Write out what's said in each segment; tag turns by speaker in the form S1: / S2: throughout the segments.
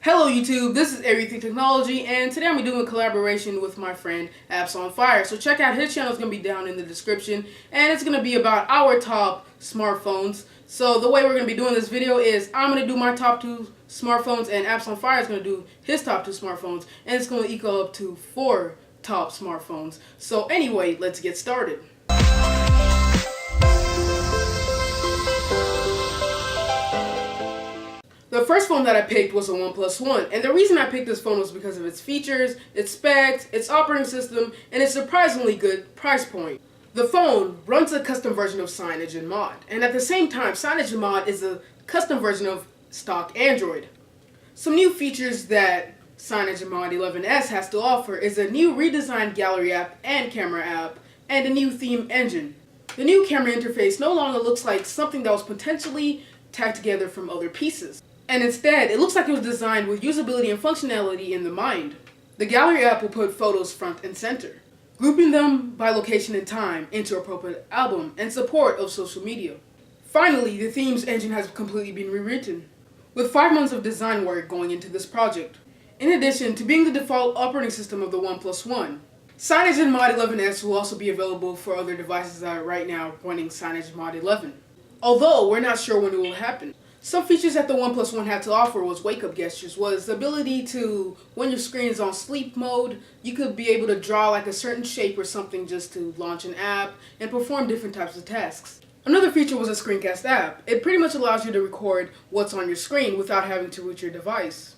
S1: Hello YouTube, this is EverythingTechnology, and today I'm doing a collaboration with my friend Apps on Fire. So check out his channel, it's going to be down in the description, and it's going to be about our top smartphones. So the way we're going to be doing this video is I'm going to do my top 2 smartphones, and Apps on Fire is going to do his top 2 smartphones, and it's going to equal up to 4 top smartphones. So anyway, let's get started. The first phone that I picked was a OnePlus One, and the reason I picked this phone was because of its features, its specs, its operating system, and its surprisingly good price point. The phone runs a custom version of Cyanogen Mod, and at the same time, Cyanogen Mod is a custom version of stock Android. Some new features that Cyanogen Mod 11S has to offer is a new redesigned gallery app and camera app, and a new theme engine. The new camera interface no longer looks like something that was potentially tacked together from other pieces. And instead, it looks like it was designed with usability and functionality in the mind. The gallery app will put photos front and center, grouping them by location and time into appropriate album and support of social media. Finally, the themes engine has completely been rewritten, with 5 months of design work going into this project. In addition to being the default operating system of the OnePlus One, Cyanogen Mod 11S will also be available for other devices that are right now running Cyanogen Mod 11. Although we're not sure when it will happen. Some features that the OnePlus One had to offer was wake-up gestures, was the ability to, when your screen is on sleep mode, you could be able to draw like a certain shape or something just to launch an app and perform different types of tasks. Another feature was a screencast app. It pretty much allows you to record what's on your screen without having to root your device.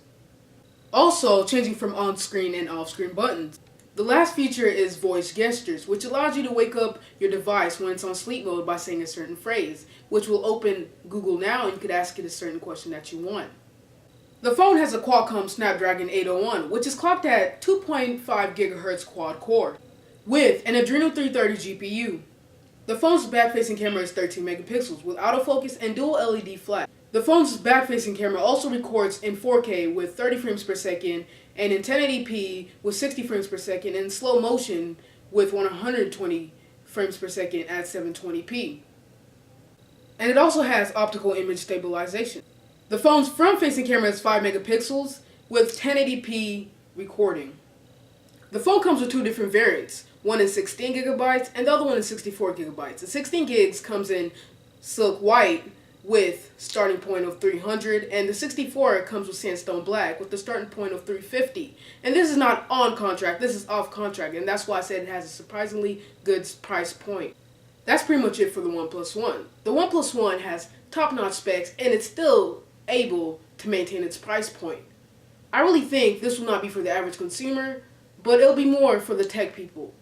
S1: Also, changing from on-screen and off-screen buttons. The last feature is voice gestures, which allows you to wake up your device when it's on sleep mode by saying a certain phrase, which will open Google Now and you could ask it a certain question that you want. The phone has a Qualcomm Snapdragon 801, which is clocked at 2.5 GHz quad core, with an Adreno 330 GPU. The phone's back-facing camera is 13 megapixels with autofocus and dual LED flash. The phone's back-facing camera also records in 4K with 30 frames per second and in 1080p with 60 frames per second and slow motion with 120 frames per second at 720p. And it also has optical image stabilization. The phone's front-facing camera is 5 megapixels with 1080p recording. The phone comes with 2 different variants. One is 16 gigabytes and the other one is 64 gigabytes. The 16 gigs comes in silk white with starting point of 300, and the 64 comes with sandstone black with the starting point of 350. And this is not on contract, this is off contract, and that's why I said it has a surprisingly good price point. That's pretty much it for the OnePlus One. The OnePlus One has top-notch specs, and it's still able to maintain its price point. I really think this will not be for the average consumer, but it'll be more for the tech people.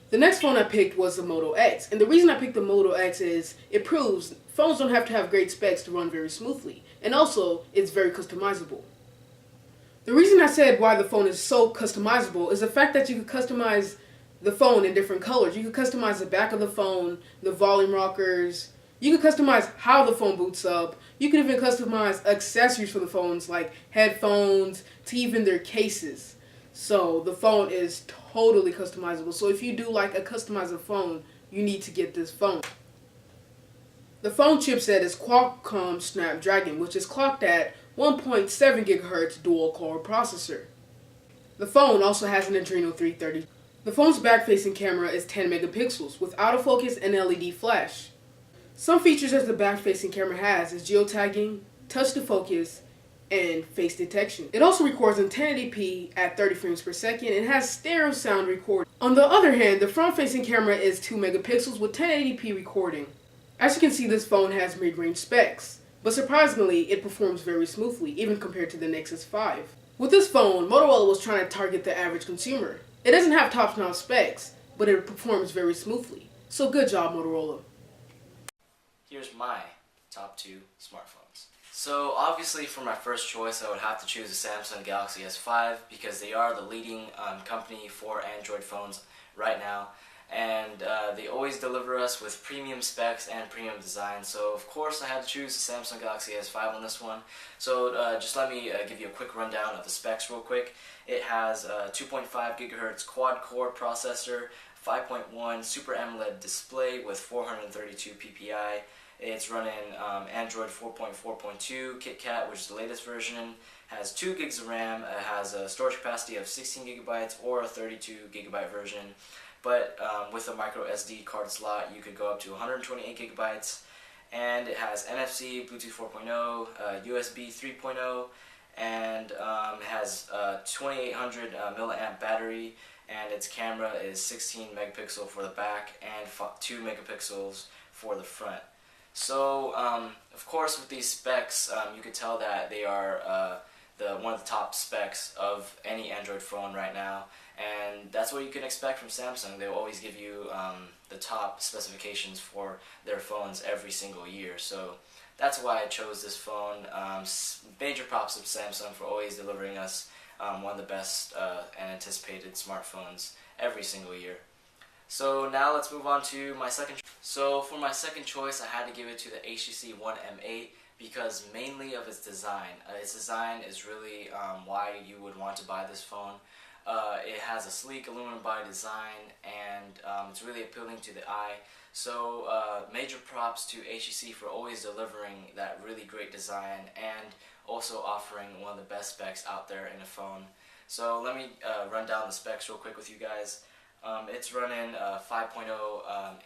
S1: The next phone I picked was the Moto X, and the reason I picked the Moto X is it proves phones don't have to have great specs to run very smoothly, and also it's very customizable. The reason I said why the phone is so customizable is the fact that you can customize the phone in different colors. You can customize the back of the phone, the volume rockers, you can customize how the phone boots up, you can even customize accessories for the phones like headphones to even their cases. So the phone is totally customizable. So if you do like a customizable phone, you need to get this phone. The phone chipset is Qualcomm Snapdragon, which is clocked at 1.7 GHz dual-core processor. The phone also has an Adreno 330. The phone's back-facing camera is 10 megapixels with autofocus and LED flash. Some features that the back-facing camera has is geotagging, touch-to-focus, and face detection. It also records in 1080p at 30 frames per second and has stereo sound recording. On the other hand, the front-facing camera is 2 megapixels with 1080p recording. As you can see, this phone has mid-range specs, but surprisingly, it performs very smoothly, even compared to the Nexus 5. With this phone, Motorola was trying to target the average consumer. It doesn't have top-notch specs, but it performs very smoothly. So good job, Motorola.
S2: Here's my top 2 smartphones. So obviously for my first choice I would have to choose the Samsung Galaxy S5 because they are the leading company for Android phones right now, and they always deliver us with premium specs and premium design, so of course I had to choose the Samsung Galaxy S5 on this one. So just let me give you a quick rundown of the specs real quick. It has a 2.5 GHz quad-core processor, 5.1 Super AMOLED display with 432 ppi. It's running Android 4.4.2 KitKat, which is the latest version. Has 2 gigs of RAM, it has a storage capacity of 16 gigabytes or a 32 gigabyte version. But with a micro SD card slot, you could go up to 128 gigabytes. And it has NFC, Bluetooth 4.0, USB 3.0, and it has a 2800 milliamp battery, and its camera is 16 megapixel for the back and 2 megapixels for the front. So, of course, with these specs, you could tell that they are one of the top specs of any Android phone right now, and that's what you can expect from Samsung. They'll always give you the top specifications for their phones every single year. So that's why I chose this phone. Major props to Samsung for always delivering us one of the best and anticipated smartphones every single year. So now let's move on to my second. So for my second choice, I had to give it to the HTC One M8 because mainly of its design. Its design is really why you would want to buy this phone. It has a sleek aluminum body design, and it's really appealing to the eye. So major props to HTC for always delivering that really great design and also offering one of the best specs out there in a phone. So let me run down the specs real quick with you guys. It's running a 5.0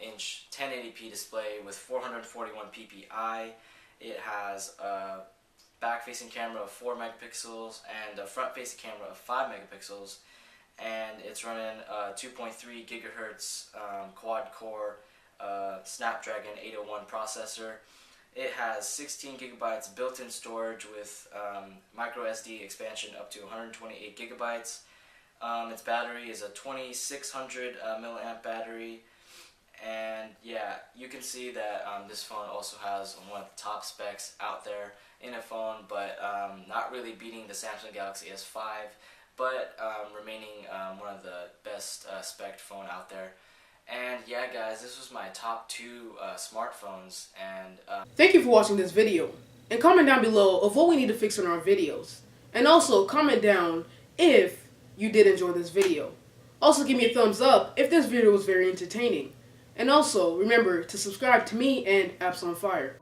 S2: inch 1080p display with 441 ppi. It has a back-facing camera of 4 megapixels and a front-facing camera of 5 megapixels. And it's running a 2.3 gigahertz quad-core Snapdragon 801 processor. It has 16 gigabytes built-in storage with micro SD expansion up to 128 gigabytes. Its battery is a 2600 milliamp battery, and yeah, you can see that this phone also has one of the top specs out there in a phone, but not really beating the Samsung Galaxy S5, but remaining one of the best spec phone out there. And yeah, guys, this was my top 2 smartphones. And
S1: thank you for watching this video, and comment down below of what we need to fix in our videos, and also comment down if you did enjoy this video. Also give me a thumbs up if this video was very entertaining, and also remember to subscribe to me and Apps on Fire.